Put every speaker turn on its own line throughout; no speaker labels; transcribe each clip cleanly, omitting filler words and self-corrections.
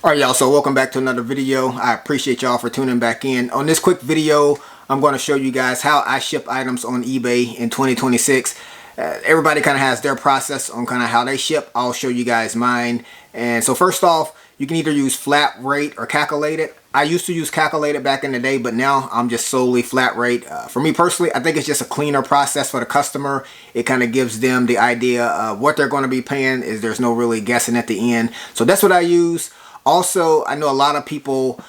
Alright y'all, so welcome back to another video. I appreciate y'all for tuning back in. On this quick video, I'm going to show you guys how I ship items on eBay in 2026. Everybody kind of has their process on kind of how they ship. I'll show you guys mine. And so first off, you can either use flat rate or calculated. I used to use calculated back in the day, but now I'm just solely flat rate. For me personally, I think it's just a cleaner process for the customer. It kind of gives them the idea of what they're going to be paying. There's no really guessing at the end. So that's what I use. Also, I know a lot of people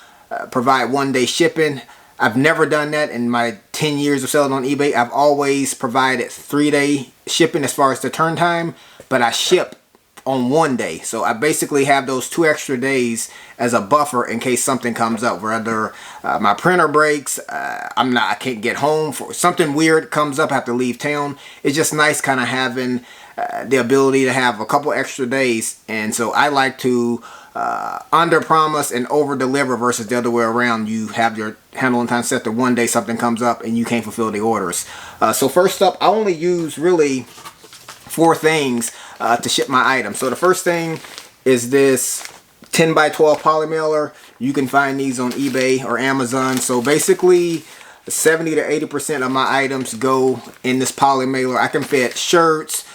provide one-day shipping. I've never done that in my 10 years of selling on eBay. I've always provided 3-day shipping as far as the turn time, but I ship on 1 day. So I basically have those 2 extra days as a buffer in case something comes up, whether my printer breaks, I can't get home, for something weird comes up, I have to leave town. It's just nice kind of having the ability to have a couple extra days. And so I like to under promise and over deliver versus the other way around. You have your handling time set to 1 day, something comes up and you can't fulfill the orders. So first up, I only use really 4 things to ship my items. So the first thing is this 10 by 12 poly mailer. You can find these on eBay or Amazon. So basically 70 to 80% of my items go in this poly mailer. I can fit shirts,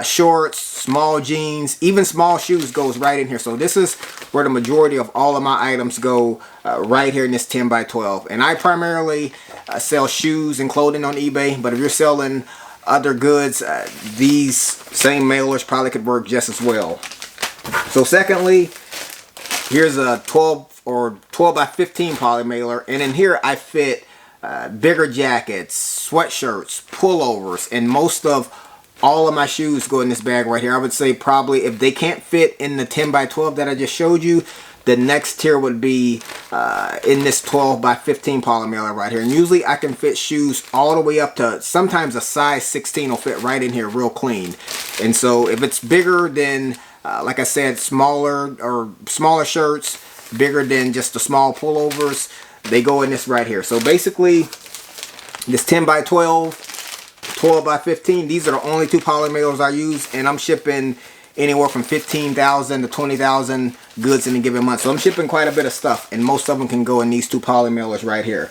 shorts, small jeans, even small shoes goes right in here. So this is where the majority of all of my items go, right here in this 10 by 12. And I primarily sell shoes and clothing on eBay, but if you're selling other goods, these same mailers probably could work just as well. So secondly, here's a 12 by 15 poly mailer, and in here I fit bigger jackets, sweatshirts, pullovers, and most of all of my shoes go in this bag right here. I would say probably if they can't fit in the 10 by 12 that I just showed you, the next tier would be in this 12 by 15 poly mailer right here. And usually I can fit shoes all the way up to sometimes a size 16 will fit right in here real clean. And so if it's bigger than, like I said, smaller shirts, bigger than just the small pullovers, they go in this right here. So basically this 10 by 12, 12 by 15, these are the only 2 poly mailers I use, and I'm shipping anywhere from 15,000 to 20,000 goods in a given month. So I'm shipping quite a bit of stuff, and most of them can go in these 2 poly mailers right here.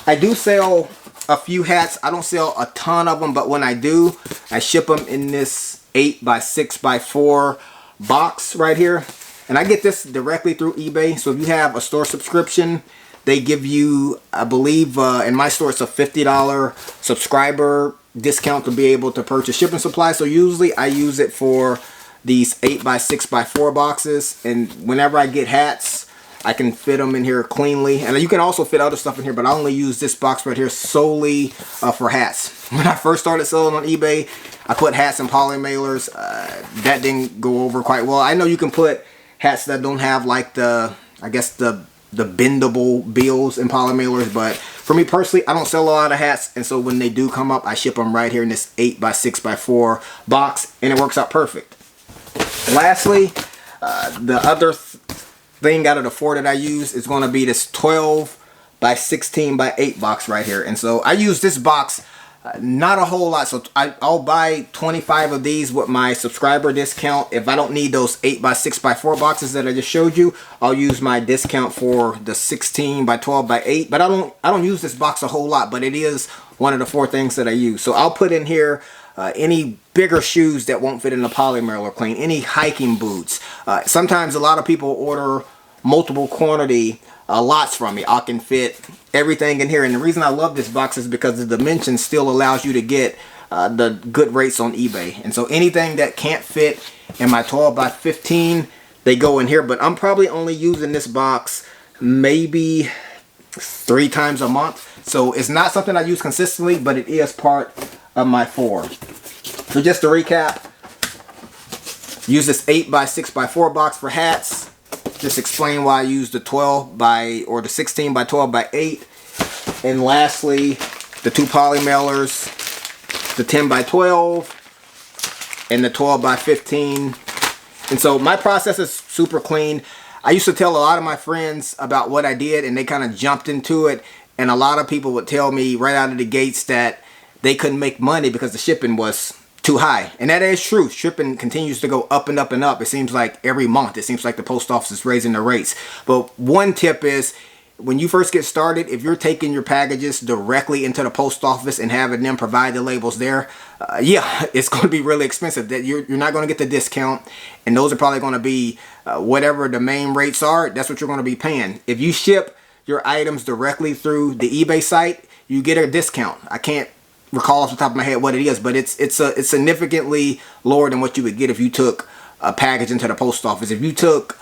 I do sell a few hats. I don't sell a ton of them, but when I do, I ship them in this 8 by 6 by 4 box right here. And I get this directly through eBay. So if you have a store subscription, they give you, I believe in my store, it's a $50 subscriber discount to be able to purchase shipping supplies. So usually I use it for these 8 by 6 by 4 boxes, and whenever I get hats, I can fit them in here cleanly. And you can also fit other stuff in here, but I only use this box right here solely for hats. When I first started selling on eBay, I put hats in poly mailers. That didn't go over quite well. I know you can put hats that don't have like the, I guess the bendable bills in poly mailers, but for me personally, I don't sell a lot of hats, and so when they do come up, I ship them right here in this 8 by 6 by 4 box, and it works out perfect. Lastly, the other thing out of the 4 that I use is going to be this 12 by 16 by 8 box right here. And so I use this box not a whole lot, so I'll buy 25 of these with my subscriber discount. If I don't need those 8 by 6 by 4 boxes that I just showed you, I'll use my discount for the 16 by 12 by 8. But I don't use this box a whole lot, but it is one of the 4 things that I use. So I'll put in here any bigger shoes that won't fit in the poly mailer clean, any hiking boots. Sometimes a lot of people order multiple quantity lots from me. I can fit everything in here, and the reason I love this box is because the dimension still allows you to get the good rates on eBay. And so anything that can't fit in my 12 by 15, they go in here. But I'm probably only using this box maybe 3 times a month, so it's not something I use consistently, but it is part of my 4. So just to recap, use this 8 by 6 by 4 box for hats. Just explain why I use the 12 by or the 16 by 12 by 8. And lastly, the 2 poly mailers, the 10 by 12 and the 12 by 15. And so my process is super clean. I used to tell a lot of my friends about what I did, and they kind of jumped into it. And a lot of people would tell me right out of the gates that they couldn't make money because the shipping was too high. And that is true. Shipping continues to go up and up and up. It seems like every month, it seems like the post office is raising the rates. But one tip is, when you first get started, if you're taking your packages directly into the post office and having them provide the labels there, yeah, it's going to be really expensive. That you're not going to get the discount, and those are probably going to be whatever the main rates are. That's what you're going to be paying. If you ship your items directly through the eBay site, you get a discount. I can't recall off the top of my head what it is, but it's significantly lower than what you would get if you took a package into the post office. If you took,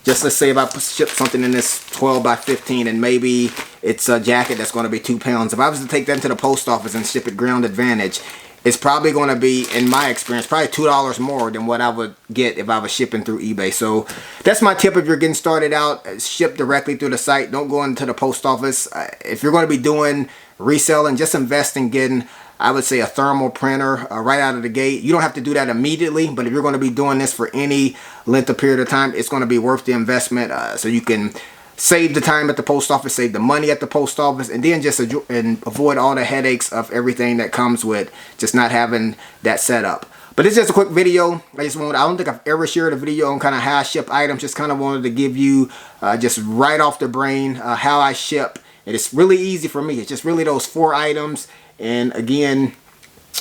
just let's say if I ship something in this 12 by 15 and maybe it's a jacket that's going to be 2 pounds. If I was to take that into the post office and ship it ground advantage, it's probably going to be, in my experience, probably $2 more than what I would get if I was shipping through eBay. So that's my tip if you're getting started out. Ship directly through the site. Don't go into the post office. If you're going to be doing reselling, just invest in getting, I would say, a thermal printer right out of the gate. You don't have to do that immediately, but if you're going to be doing this for any length of period of time, it's going to be worth the investment, so you can save the time at the post office, save the money at the post office, and then just avoid all the headaches of everything that comes with just not having that set up. But it's just a quick video. I don't think I've ever shared a video on kind of how I ship items. Just kind of wanted to give you just right off the brain how I ship. And it's really easy for me. It's just really those 4 items. And again,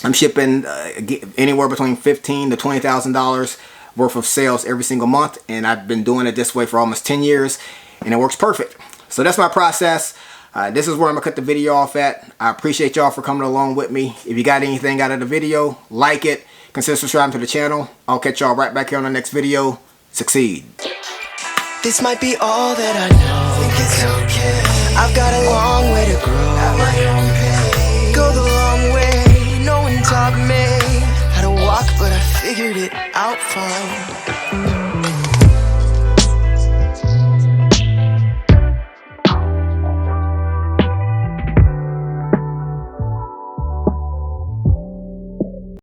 I'm shipping anywhere between $15,000 to $20,000 worth of sales every single month. And I've been doing it this way for almost 10 years. And it works perfect. So that's my process. This is where I'm going to cut the video off at. I appreciate y'all for coming along with me. If you got anything out of the video, like it. Consider subscribing to the channel. I'll catch y'all right back here on the next video. Succeed.
This might be all that I know. Think it's okay. I've got a long way to grow. At my own pace. Go the long way. No one taught me how to walk, but I figured it out fine.